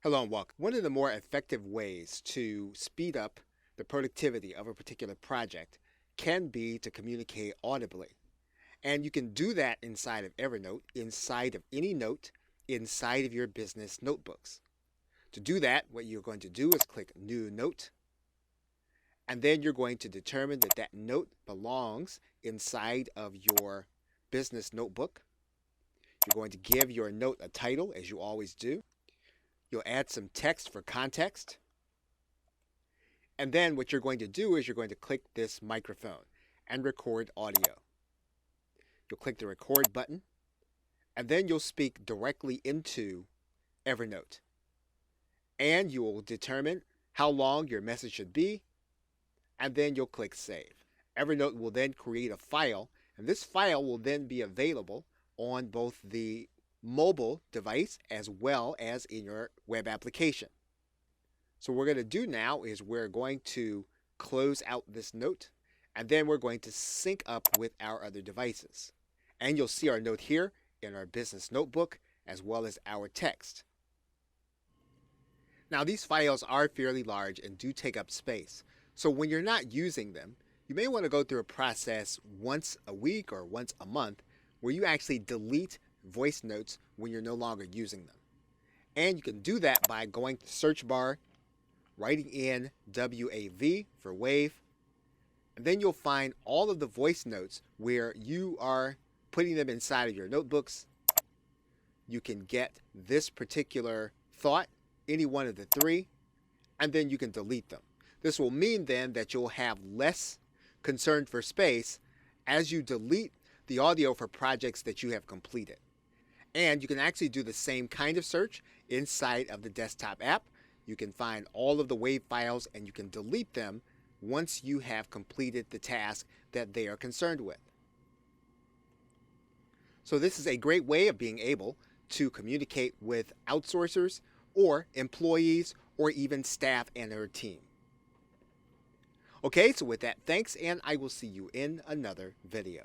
Hello and welcome. One of the more effective ways to speed up the productivity of a particular project can be to communicate audibly. And you can do that inside of Evernote, inside of any note, inside of your business notebooks. To do that, what you're going to do is click New Note, and then you're going to determine that that note belongs inside of your business notebook. You're going to give your note a title, as you always do. You'll add some text for context. And then what you're going to do is you're going to click this microphone and record audio. You'll click the record button, and then you'll speak directly into Evernote. And you will determine how long your message should be, and then you'll click save. Evernote will then create a file, and this file will then be available on both the mobile device as well as in your web application. So what we're going to do now is we're going to close out this note, and then we're going to sync up with our other devices. And you'll see our note here in our business notebook as well as our text. Now these files are fairly large and do take up space. So when you're not using them, you may want to go through a process once a week or once a month where you actually delete voice notes when you're no longer using them. And you can do that by going to the search bar, writing in WAV for wave, and then you'll find all of the voice notes where you are putting them inside of your notebooks. You can get this particular thought, any one of the three, and then you can delete them. This will mean then that you'll have less concern for space as you delete the audio for projects that you have completed. And you can actually do the same kind of search inside of the desktop app. You can find all of the WAV files and you can delete them once you have completed the task that they are concerned with. So this is a great way of being able to communicate with outsourcers or employees or even staff and their team. Okay, so with that, thanks, and I will see you in another video.